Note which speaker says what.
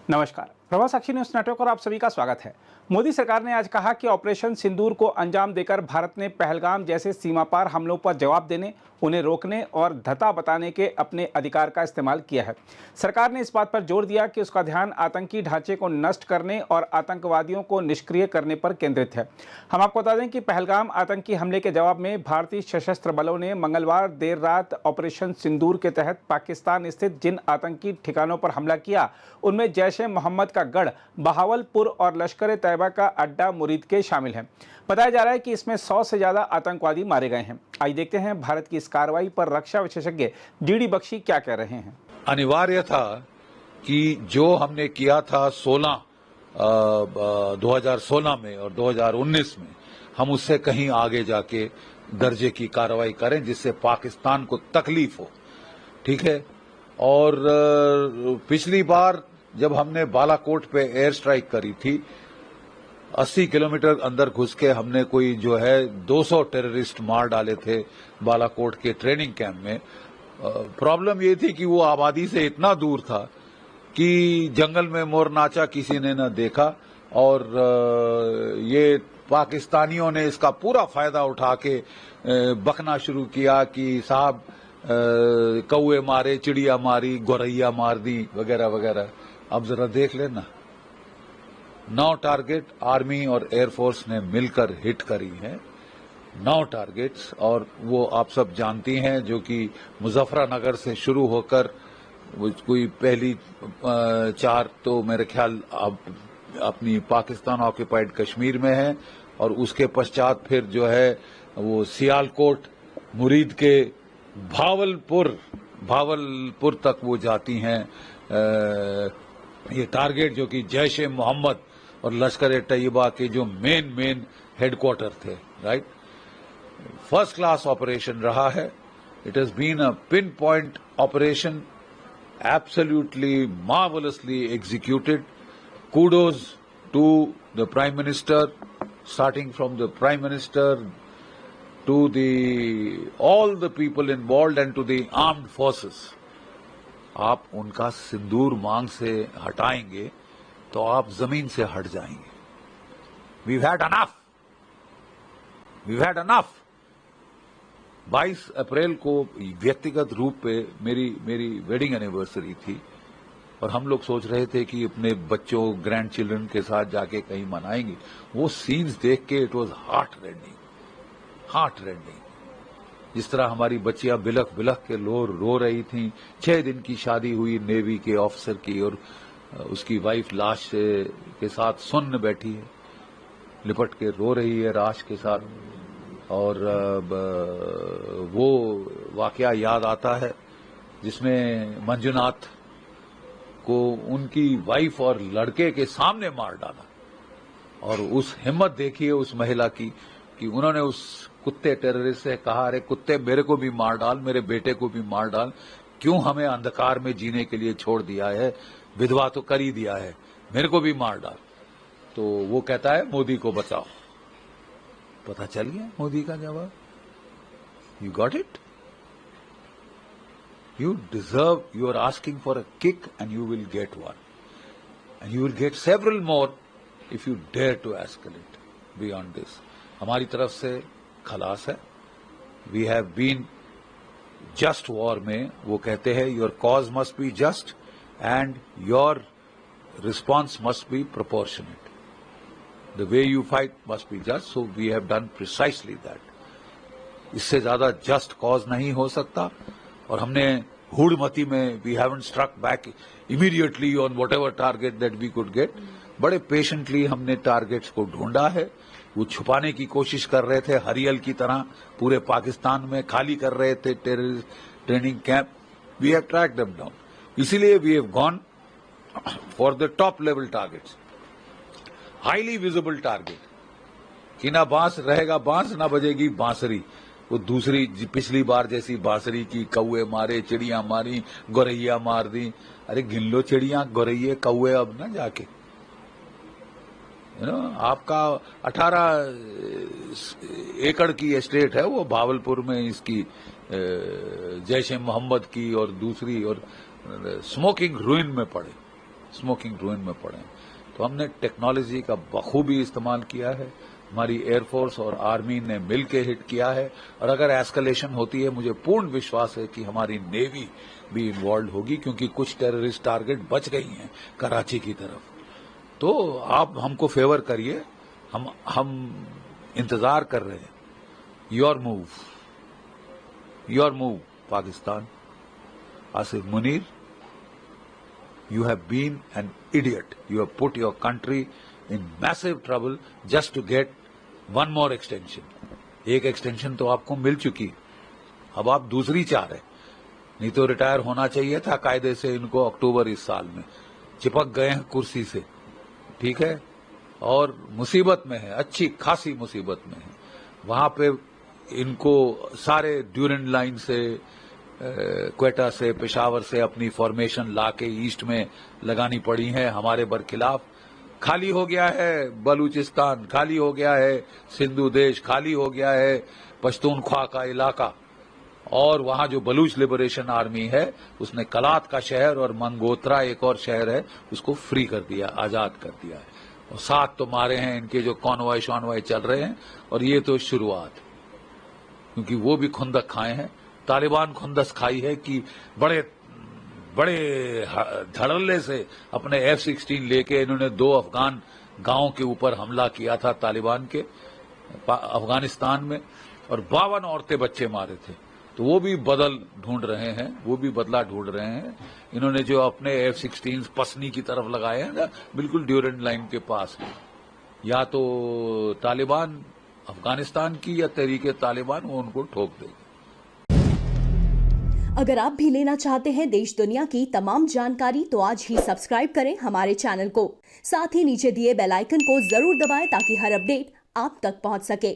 Speaker 1: नमस्कार, प्रभा साक्षी news network और आप सभी का स्वागत है। मोदी सरकार ने आज कहा कि ऑपरेशन सिंदूर को अंजाम देकर भारत ने पहलगाम जैसे सीमा पार हमलों पर जवाब देने, उन्हें रोकने और धता बताने के अपने अधिकार का इस्तेमाल किया है। सरकार ने इस बात पर जोर दिया कि उसका ध्यान आतंकी ढांचे को नष्ट करने और आतंकवादियों को निष्क्रिय करने पर केंद्रित है। हम आपको बता दें कि पहलगाम आतंकी हमले के जवाब में भारतीय सशस्त्र बलों ने मंगलवार देर रात ऑपरेशन सिंदूर के तहत पाकिस्तान स्थित जिन आतंकी ठिकानों पर हमला किया, उनमें जैश ए मोहम्मद का गढ़ बहावलपुर और लश्कर ए तैयबा का अड्डा मुरीद के शामिल हैं। बताया जा रहा है कि इसमें 100 से ज्यादा आतंकवादी मारे गए हैं। आइए देखते हैं भारत की इस कार्रवाई पर रक्षा विशेषज्ञ डीडी बख्शी क्या कह रहे हैं।
Speaker 2: अनिवार्य था कि जो हमने किया था 2016 में और 2019 में, हम उससे कहीं आगे जाके दर्जे की कार्रवाई करें जिससे पाकिस्तान को तकलीफ हो। ठीक है। और पिछली बार जब हमने बालाकोट पे एयर स्ट्राइक करी थी, 80 किलोमीटर अंदर घुस के हमने कोई जो है 200 टेररिस्ट मार डाले थे बालाकोट के ट्रेनिंग कैंप में। प्रॉब्लम ये थी कि वो आबादी से इतना दूर था कि जंगल में मोर नाचा किसी ने न देखा, और ये पाकिस्तानियों ने इसका पूरा फायदा उठा के बकना शुरू किया कि साहब कौए मारे, चिड़िया मारी, गौरैया मार दी, वगैरह वगैरह। अब जरा देख लेना, 9 टारगेट आर्मी और एयरफोर्स ने मिलकर हिट करी हैं, 9 टारगेट्स। और वो आप सब जानती हैं, जो कि मुजफ्फरनगर से शुरू होकर कोई पहली 4 तो मेरे ख्याल अब अपनी पाकिस्तान ऑक्यूपाइड कश्मीर में है, और उसके पश्चात फिर जो है वो सियालकोट, मुरीद के भावलपुर तक वो जाती हैं। ये टारगेट जो कि जैश ए मोहम्मद और लश्कर ए तैयबा के जो मेन हेडक्वार्टर थे, राइट। फर्स्ट क्लास ऑपरेशन रहा है। It has been a pinpoint operation, absolutely marvellously executed. kudos to the Prime Minister, starting from the Prime Minister to all the people involved and to the armed forces. आप उनका सिंदूर मांग से हटाएंगे तो आप जमीन से हट जाएंगे। We've had enough. 22 अप्रैल को व्यक्तिगत रूप पे मेरी वेडिंग एनिवर्सरी थी, और हम लोग सोच रहे थे कि अपने बच्चों, ग्रैंड चिल्ड्रन के साथ जाके कहीं मनाएंगे। वो सीन्स देख के इट वाज हार्ट रेंडिंग। जिस तरह हमारी बच्चियां बिलख के रो रही थी। 6 दिन की शादी हुई नेवी के ऑफिसर की, और उसकी वाइफ लाश के साथ सुन्न बैठी है, लिपट के रो रही है राश के साथ। और वो वाकया याद आता है जिसमें मंजुनाथ को उनकी वाइफ और लड़के के सामने मार डाला। और उस हिम्मत देखिए उस महिला की कि उन्होंने उस कुत्ते टेररिस्ट से कहा, अरे कुत्ते, मेरे को भी मार डाल, मेरे बेटे को भी मार डाल, क्यों हमें अंधकार में जीने के लिए छोड़ दिया है, विधवा तो कर ही दिया है, मेरे को भी मार डाल। तो वो कहता है मोदी को बचाओ। पता चल गया मोदी का जवाब। You got it? You are asking for a kick and you will get one. And you will get several more if you dare to escalate beyond this. हमारी तरफ से खलास है। We have been just war में वो कहते हैं your cause must be just and your response must be proportionate. The way you fight must be just, so we have done precisely that. इससे ज्यादा just cause नहीं हो सकता। और हमने हुड़मती में we haven't struck back immediately on whatever target that we could get. बड़े patiently हमने टारगेट्स को ढूंढा है। वो छुपाने की कोशिश कर रहे थे हरियल की तरह, पूरे पाकिस्तान में खाली कर रहे थे terrorist training camp. We have track them down. इसीलिए we have gone for the top level targets, highly visible target कि ना बांस रहेगा, बांस ना बजेगी बांसुरी। वो दूसरी पिछली बार जैसी बांसुरी की, कौए मारे, चिड़िया मारी, गौरैया मार दी। अरे गिन लो चिड़िया, गौरैये, कौए अब ना जाके। आपका 18 एकड़ की एस्टेट है वो भावलपुर में, इसकी जैश ए मोहम्मद की और दूसरी, और स्मोकिंग रूइन में पड़े, स्मोकिंग रूइन में पड़े हैं। तो हमने टेक्नोलॉजी का बखूबी इस्तेमाल किया है, हमारी एयरफोर्स और आर्मी ने मिलकर हिट किया है, और अगर एस्केलेशन होती है मुझे पूर्ण विश्वास है कि हमारी नेवी भी इन्वॉल्व होगी, क्योंकि कुछ टेररिस्ट टारगेट बच गई हैं कराची की तरफ। तो आप हमको फेवर करिए, हम इंतजार कर रहे हैं। Your move Pakistan. Asif Munir, you have been an idiot. You have put your country in massive trouble just to get one more extension. एक एक्सटेंशन तो आपको मिल चुकी, अब आप दूसरी चाह रहे। नहीं तो रिटायर होना चाहिए था कायदे से इनको अक्टूबर इस साल में। चिपक गए हैं कुर्सी से, ठीक है, और मुसीबत में है, अच्छी खासी मुसीबत में है। वहां पे इनको सारे ड्यूरेंट लाइन से, क्वेटा से, पेशावर से अपनी फॉर्मेशन लाके ईस्ट में लगानी पड़ी है हमारे बरखिलाफ। खाली हो गया है बलूचिस्तान, खाली हो गया है सिंधु देश, खाली हो गया है पश्तूनख्वा का इलाका, और वहां जो बलूच लिबरेशन आर्मी है उसने कलात का शहर और मंगोत्रा एक और शहर है उसको फ्री कर दिया, आजाद कर दिया है। और 7 तो मारे हैं इनके जो कॉन्वॉय शॉन्वॉय चल रहे हैं, और ये तो शुरुआत, क्योंकि वो भी खुंदक खाए हैं। तालिबान खुंदस खाई है कि बड़े धड़ल्ले से अपने F-16 लेके इन्होंने 2 अफगान गांवों के ऊपर हमला किया था तालिबान के अफगानिस्तान में, और 52 औरतें बच्चे मारे थे। तो वो भी बदला ढूंढ रहे हैं। इन्होंने जो अपने F-16 पसनी की तरफ लगाए हैं ना, बिल्कुल ड्यूरेंट लाइन के पास, या तो तालिबान अफगानिस्तान की या तहरीके तालिबान, वो उनको ठोक देगी।
Speaker 3: अगर आप भी लेना चाहते हैं देश दुनिया की तमाम जानकारी तो आज ही सब्सक्राइब करें हमारे चैनल को। साथ ही नीचे दिए बेल आइकन को जरूर दबाएं ताकि हर अपडेट आप तक पहुंच सके।